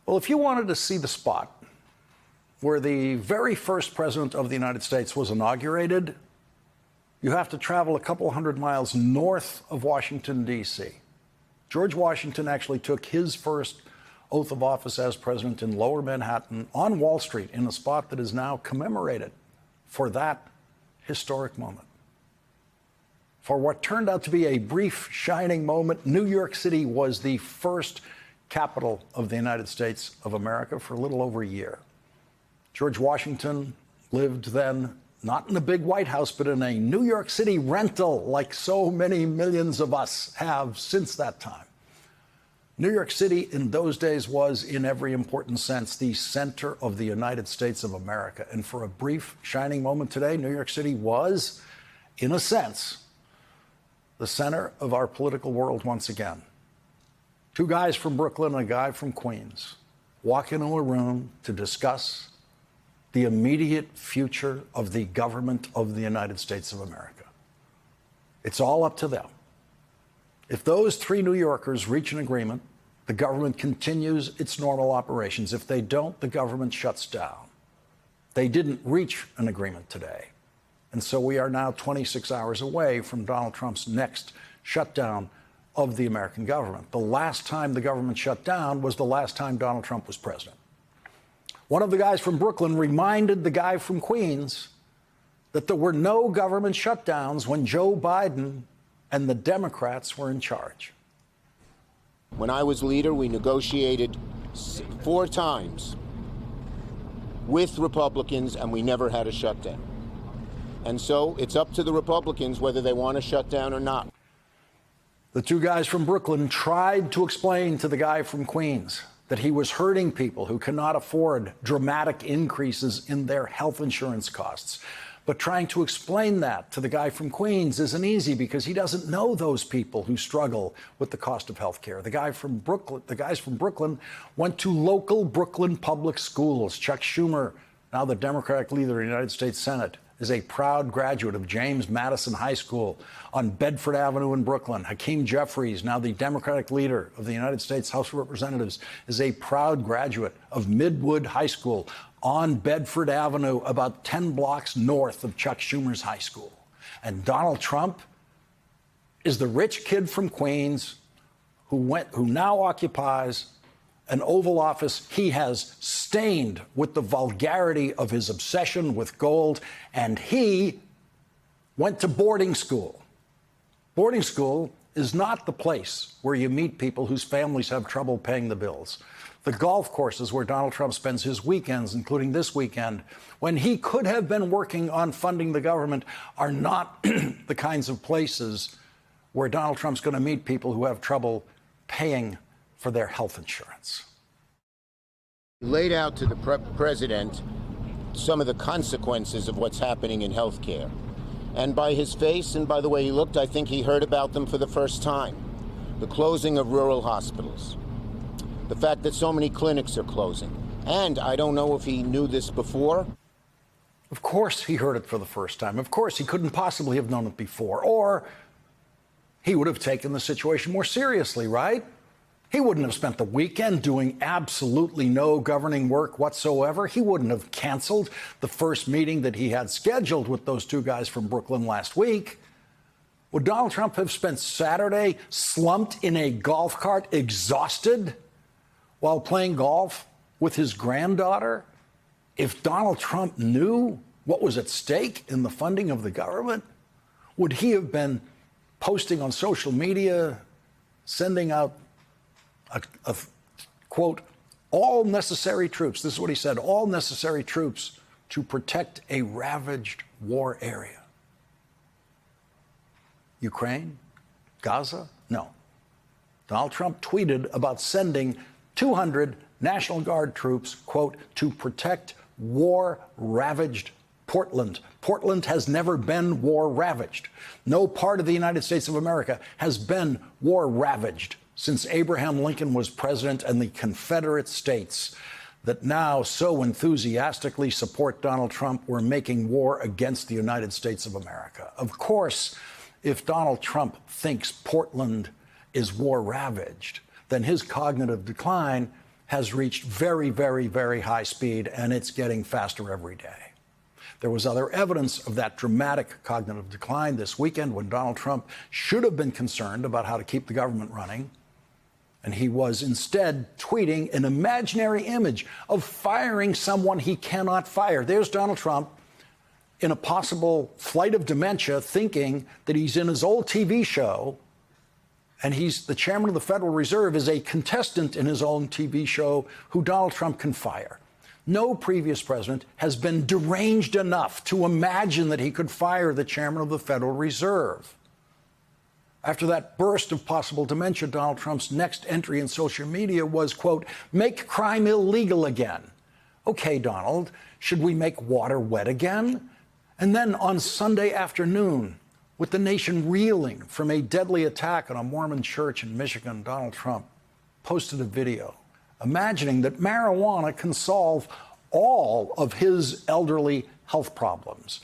Well, if you wanted to see the spot where the very first president of the United States was inaugurated, you have to travel a couple hundred miles north of Washington, D.C. George Washington actually took his first oath of office as president in Lower Manhattan on Wall Street in a spot that is now commemorated for that historic moment. For what turned out to be a brief, shining moment, New York City was the first capital of the United States of America for a little over a year. George Washington lived then not in a big White House, but in a New York City rental like so many millions of us have since that time. New York City in those days was, in every important sense, the center of the United States of America. And for a brief, shining moment today, New York City was, in a sense, the center of our political world once again. Two guys from Brooklyn and a guy from Queens walk into a room to discuss the immediate future of the government of the United States of America. It's all up to them. If those three New Yorkers reach an agreement, the government continues its normal operations. If they don't, the government shuts down. They didn't reach an agreement today. And so we are now 26 hours away from Donald Trump's next shutdown of the American government. The last time the government shut down was the last time Donald Trump was president. One of the guys from Brooklyn reminded the guy from Queens that there were no government shutdowns when Joe Biden and the Democrats were in charge. When I was leader, we negotiated 4 times with Republicans, and we never had a shutdown. And so it's up to the Republicans whether they want to shut down or not. The two guys from Brooklyn tried to explain to the guy from Queens that he was hurting people who cannot afford dramatic increases in their health insurance costs. But trying to explain that to the guy from Queens isn't easy because he doesn't know those people who struggle with the cost of health care. The guys from Brooklyn went to local Brooklyn public schools. Chuck Schumer, now the Democratic leader in the United States Senate, is a proud graduate of James Madison High School on Bedford Avenue in Brooklyn. Hakeem Jeffries, now the Democratic leader of the United States House of Representatives, is a proud graduate of Midwood High School on Bedford Avenue, about 10 blocks north of Chuck Schumer's high school. And Donald Trump is the rich kid from Queens who now occupies an Oval Office he has stained with the vulgarity of his obsession with gold, and he went to boarding school. Boarding school is not the place where you meet people whose families have trouble paying the bills. The golf courses where Donald Trump spends his weekends, including this weekend, when he could have been working on funding the government, are not the kinds of places where Donald Trump's going to meet people who have trouble paying for their health insurance. He laid out to the president some of the consequences of what's happening in health care. And by his face and by the way he looked, I think he heard about them for the first time. The closing of rural hospitals. The fact that so many clinics are closing. And I don't know if he knew this before. Of course he heard it for the first time. Of course he couldn't possibly have known it before. Or he would have taken the situation more seriously, right? He wouldn't have spent the weekend doing absolutely no governing work whatsoever. He wouldn't have canceled the first meeting that he had scheduled with those two guys from Brooklyn last week. Would Donald Trump have spent Saturday slumped in a golf cart, exhausted, while playing golf with his granddaughter? If Donald Trump knew what was at stake in the funding of the government, would he have been posting on social media, sending out a quote, all necessary troops, this is what he said, all necessary troops to protect a ravaged war area? Ukraine? Gaza? No. Donald Trump tweeted about sending 200 National Guard troops, quote, to protect war-ravaged Portland. Portland has never been war-ravaged. No part of the United States of America has been war-ravaged since Abraham Lincoln was president, and the Confederate States that now so enthusiastically support Donald Trump were making war against the United States of America. Of course, if Donald Trump thinks Portland is war-ravaged, then his cognitive decline has reached very, very, very high speed, and it's getting faster every day. There was other evidence of that dramatic cognitive decline this weekend when Donald Trump should have been concerned about how to keep the government running. And he was instead tweeting an imaginary image of firing someone he cannot fire. There's Donald Trump in a possible flight of dementia, thinking that he's in his old TV show, and he's the chairman of the Federal Reserve, is a contestant in his own TV show who Donald Trump can fire. No previous president has been deranged enough to imagine that he could fire the chairman of the Federal Reserve. After that burst of possible dementia, Donald Trump's next entry in social media was, quote, "Make crime illegal again." Okay, Donald, should we make water wet again? And then on Sunday afternoon, with the nation reeling from a deadly attack on a Mormon church in Michigan, Donald Trump posted a video imagining that marijuana can solve all of his elderly health problems.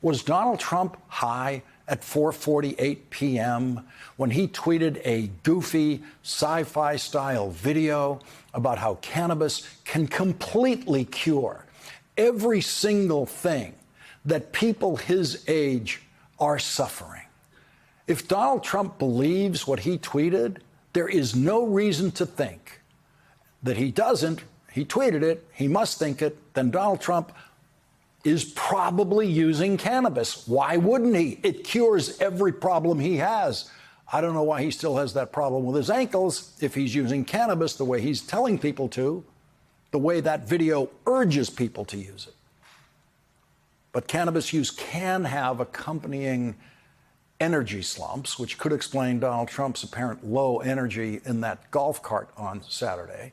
Was Donald Trump high at 4:48 p.m. when he tweeted a goofy sci-fi style video about how cannabis can completely cure every single thing that people his age are suffering? If Donald Trump believes what he tweeted, there is no reason to think that he doesn't. He tweeted it, he must think it, then Donald Trump is probably using cannabis. Why wouldn't he? It cures every problem he has. I don't know why he still has that problem with his ankles if he's using cannabis the way he's telling people to, the way that video urges people to use it. But cannabis use can have accompanying energy slumps, which could explain Donald Trump's apparent low energy in that golf cart on Saturday.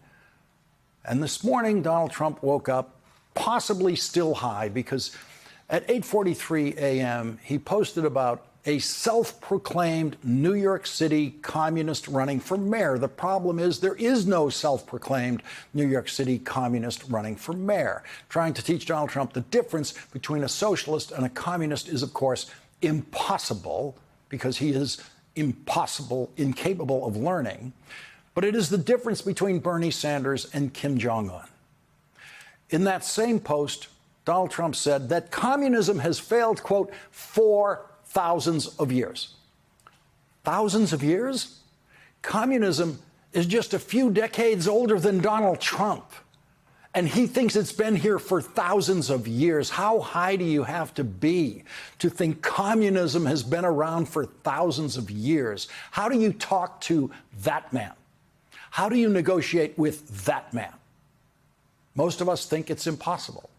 And this morning, Donald Trump woke up possibly still high because at 8:43 a.m., he posted about a self-proclaimed New York City communist running for mayor. The problem is there is no self-proclaimed New York City communist running for mayor. Trying to teach Donald Trump the difference between a socialist and a communist is, of course, impossible because he is incapable of learning. But it is the difference between Bernie Sanders and Kim Jong-un. In that same post, Donald Trump said that communism has failed, quote, for thousands of years. Thousands of years? Communism is just a few decades older than Donald Trump. And he thinks it's been here for thousands of years. How high do you have to be to think communism has been around for thousands of years? How do you talk to that man? How do you negotiate with that man? Most of us think it's impossible.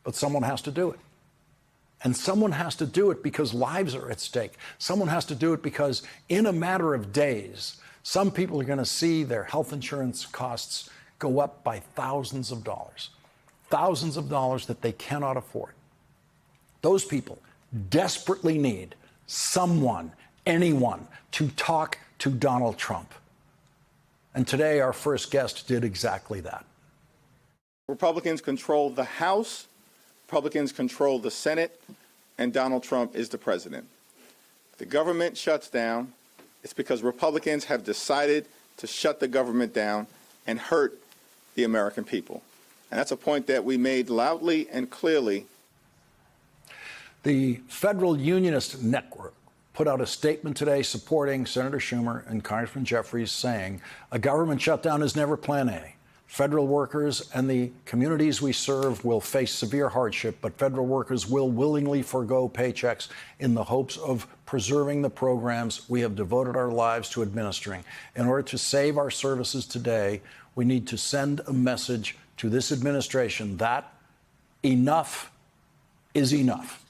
But someone has to do it. And someone has to do it because lives are at stake. Someone has to do it because in a matter of days, some people are going to see their health insurance costs go up by thousands of dollars that they cannot afford. Those people desperately need someone, anyone, to talk to Donald Trump. And today, our first guest did exactly that. Republicans control the House, Republicans control the Senate, and Donald Trump is the president. If the government shuts down, it's because Republicans have decided to shut the government down and hurt the American people. And that's a point that we made loudly and clearly. The Federal Unionist Network put out a statement today supporting Senator Schumer and Congressman Jeffries, saying a government shutdown is never plan A. Federal workers and the communities we serve will face severe hardship, but federal workers will willingly forego paychecks in the hopes of preserving the programs we have devoted our lives to administering. In order to save our services today, we need to send a message to this administration that enough is enough.